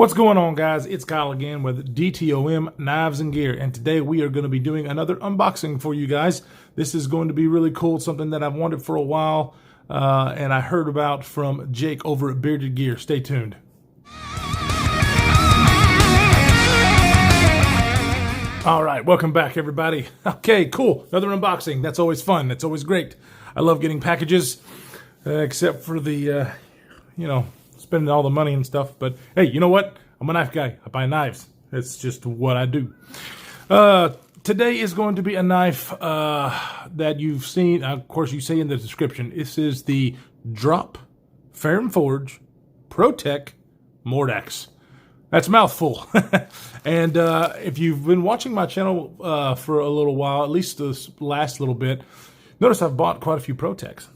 What's going on, guys? It's Kyle again with DTOM Knives and Gear, and today we are going to be doing another unboxing for you guys. This is going to be really cool, something that I've wanted for a while, and I heard about from Jake over at Bearded Gear. Stay tuned. All right, welcome back, everybody. Okay, cool. Another unboxing. That's always fun. That's always great. I love getting packages, except for the, spending all the money and stuff. But hey, you know what? I'm a knife guy. I buy knives. It's just what I do. Today is going to be a knife that you've seen. Of course, you see in the description. This is the Drop Ferrum Forge Protech Mordax. That's a mouthful. And if you've been watching my channel for a little while, at least this last little bit, notice I've bought quite a few Protechs.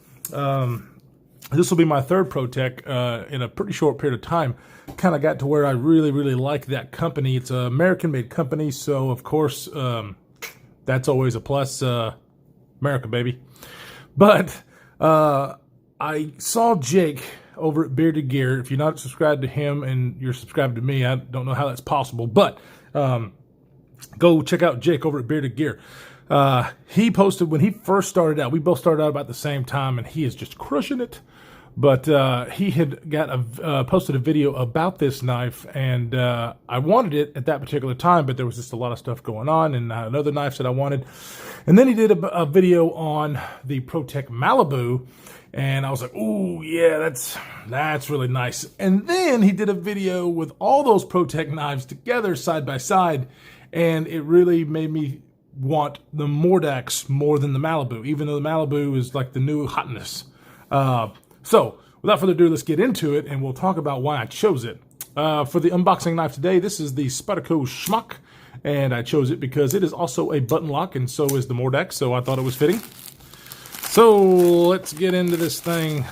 This will be my third Protech in a pretty short period of time. Kind of got to where I really, really like that company. It's an American-made company, so of course that's always a plus. America, baby. But I saw Jake over at Bearded Gear. If you're not subscribed to him and you're subscribed to me, I don't know how that's possible, but go check out Jake over at Bearded Gear. He posted when he first started out. We both started out about the same time, and he is just crushing it. But he had got posted a video about this knife, and I wanted it at that particular time, but there was just a lot of stuff going on, and another knife that I wanted. And then he did a video on the Protech Malibu, and I was like, "Ooh, yeah, that's really nice." And then he did a video with all those Protech knives together side by side, and it really made me want the Mordax more than the Malibu, even though the Malibu is like the new hotness. So without further ado, let's get into it, and we'll talk about why I chose it. For the unboxing knife today, this is the Spyderco Schmuck, and I chose it because it is also a button lock, and so is the Mordax, so I thought it was fitting. So let's get into this thing.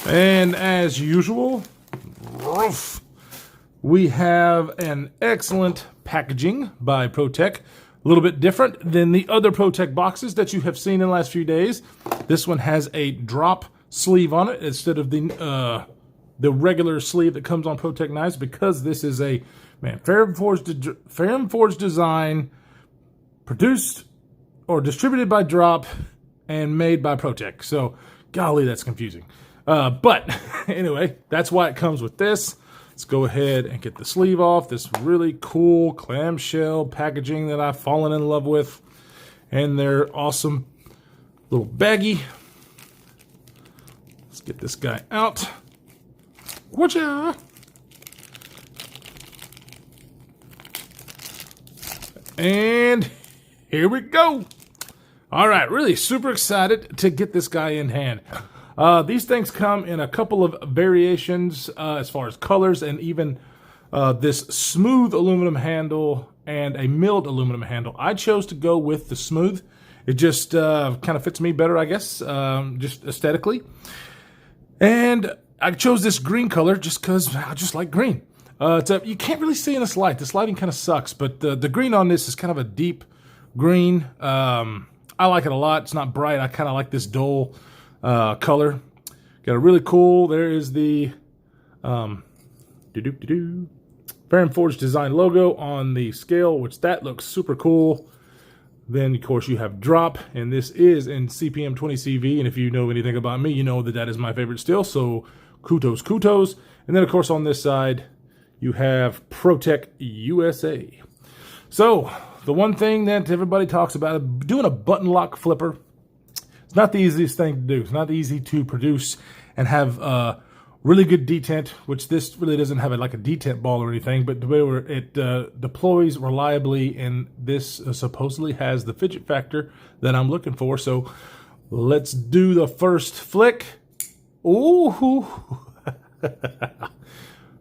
And as usual, we have an excellent packaging by Protech. A little bit different than the other Protech boxes that you have seen in the last few days. This one has a drop sleeve on it instead of the regular sleeve that comes on Protech knives, because this is a Ferrum Forge design, produced or distributed by Drop and made by Protech. So, golly, that's confusing. But anyway, that's why it comes with this. Let's go ahead and get the sleeve off. This really cool clamshell packaging that I've fallen in love with. And they're awesome little baggie. Let's get this guy out. Whatcha? And here we go. All right, really super excited to get this guy in hand. These things come in a couple of variations as far as colors, and even this smooth aluminum handle and a milled aluminum handle. I chose to go with the smooth. It just kind of fits me better, I guess, just aesthetically. And I chose this green color just because I just like green. You can't really see in this light. This lighting kind of sucks, but the green on this is kind of a deep green. I like it a lot. It's not bright. I kind of like this dull color. Got a really cool, there is the Ferrum Forge design logo on the scale, which that looks super cool. Then of course you have Drop, and this is in CPM 20CV, and if you know anything about me, you know that is my favorite still, so kudos. And then of course on this side you have Protech USA. So the one thing that everybody talks about, doing a button lock flipper, it's not the easiest thing to do. It's not easy to produce and have really good detent, which this really doesn't have like a detent ball or anything, but the way where it deploys reliably, and this supposedly has the fidget factor that I'm looking for. So let's do the first flick. Ooh,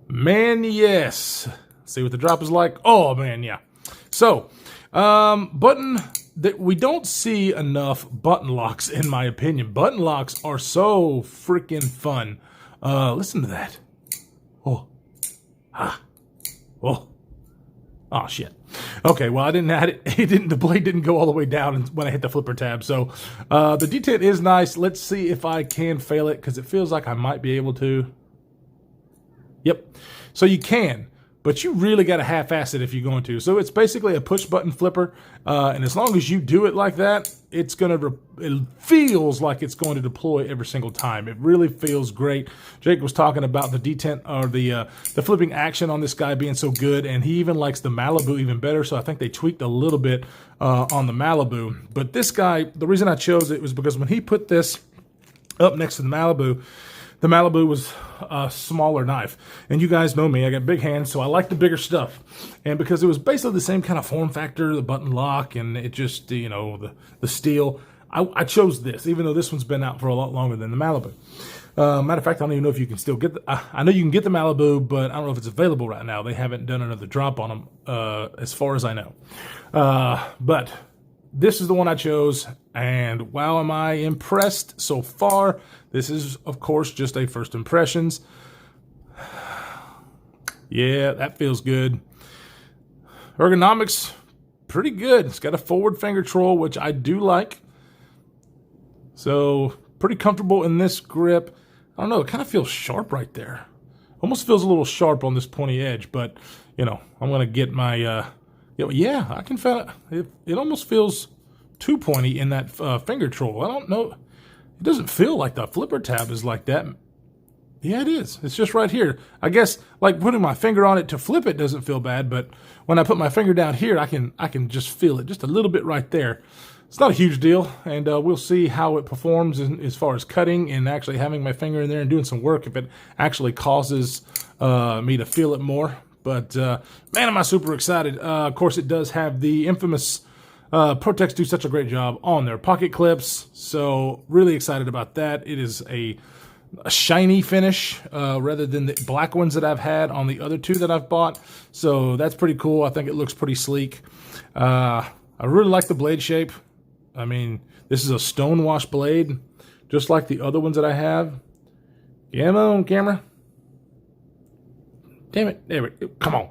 man, yes. See what the drop is like? Oh, man, yeah. So, we don't see enough button locks, in my opinion. Button locks are so freaking fun. Listen to that. Oh. Ah. Oh. Oh shit. Okay, well the blade didn't go all the way down when I hit the flipper tab. So the detent is nice. Let's see if I can fail it because it feels like I might be able to. Yep. So you can, but you really got to half-ass it if you're going to. So it's basically a push-button flipper, and as long as you do it like that, it feels like it's going to deploy every single time. It really feels great. Jake was talking about the detent or the flipping action on this guy being so good, and he even likes the Malibu even better. So I think they tweaked a little bit on the Malibu. But this guy, the reason I chose it was because when he put this up next to the Malibu was a smaller knife. And you guys know me, I got big hands, so I like the bigger stuff. And because it was basically the same kind of form factor, the button lock, and it just, you know, the steel, I chose this, even though this one's been out for a lot longer than the Malibu. Matter of fact, I don't even know if you can still get I know you can get the Malibu, but I don't know if it's available right now. They haven't done another drop on them, as far as I know. But this is the one I chose, and wow, am I impressed so far. This is, of course, just a first impressions. Yeah, that feels good. Ergonomics, pretty good. It's got a forward finger troll, which I do like. So, pretty comfortable in this grip. I don't know, it kind of feels sharp right there. Almost feels a little sharp on this pointy edge, but, you know, I'm going to get my... yeah, I can feel it. It almost feels too pointy in that finger troll. I don't know. It doesn't feel like the flipper tab is like that. Yeah, it is. It's just right here. I guess like putting my finger on it to flip it doesn't feel bad, but when I put my finger down here, I can just feel it just a little bit right there. It's not a huge deal, and we'll see how it performs as far as cutting and actually having my finger in there and doing some work if it actually causes me to feel it more. But, man, am I super excited. Of course, it does have the infamous Protech do such a great job on their pocket clips, so really excited about that. It is a shiny finish rather than the black ones that I've had on the other two that I've bought, so that's pretty cool. I think it looks pretty sleek. I really like the blade shape. I mean, this is a stonewash blade, just like the other ones that I have. Come on, camera. Damn it. There we go. Come on.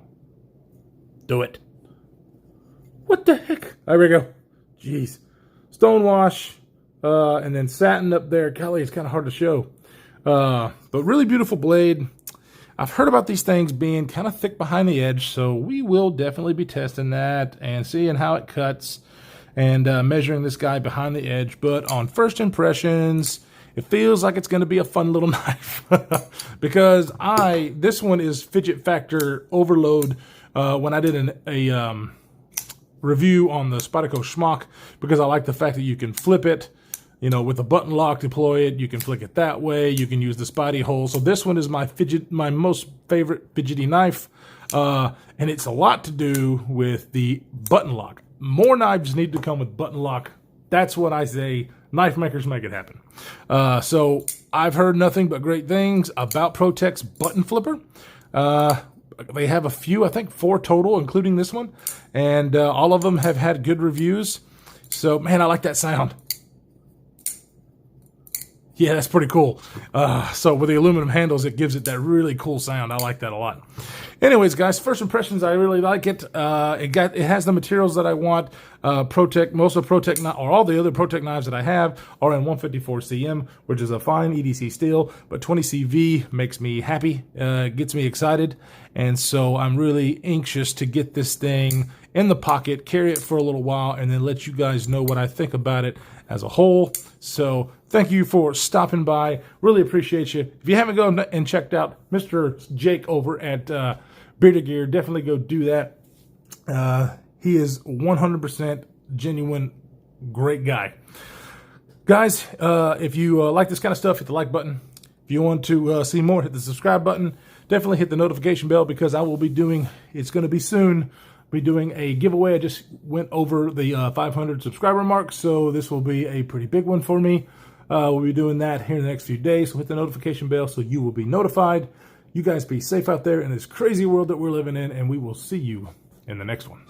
Do it. What the heck? There we go. Jeez. Stonewash. And then satin up there. Golly, it's kind of hard to show. But really beautiful blade. I've heard about these things being kind of thick behind the edge, so we will definitely be testing that and seeing how it cuts and measuring this guy behind the edge. But on first impressions, it feels like it's going to be a fun little knife because this one is fidget factor overload when I did a review on the Spyderco Schmock, because I like the fact that you can flip it, you know, with a button lock, deploy it. You can flick it that way. You can use the Spidey hole. So this one is my most favorite fidgety knife, and it's a lot to do with the button lock. More knives need to come with button lock. That's what I say. Knife makers make it happen. So I've heard nothing but great things about Protech's button flipper. They have a few, I think 4 total, including this one. And all of them have had good reviews. So, man, I like that sound. Yeah, that's pretty cool. So with the aluminum handles, it gives it that really cool sound. I like that a lot. Anyways, guys, first impressions, I really like it. It has the materials that I want. Protech, most of Protech, or all the other Protech knives that I have are in 154 cm, which is a fine EDC steel, but 20 CV makes me happy, gets me excited, and so I'm really anxious to get this thing in the pocket, carry it for a little while, and then let you guys know what I think about it as a whole. So thank you for stopping by. Really appreciate you. If you haven't gone and checked out Mr. Jake over at Bearded Gear, definitely go do that. He is 100% genuine, great guy. Guys, if you like this kind of stuff, hit the like button. If you want to see more, hit the subscribe button. Definitely hit the notification bell, because I will be doing, it's going to be soon, be doing a giveaway. I just went over the 500 subscriber mark, so this will be a pretty big one for me. We'll be doing that here in the next few days, so hit the notification bell so you will be notified. You guys be safe out there in this crazy world that we're living in, and we will see you in the next one.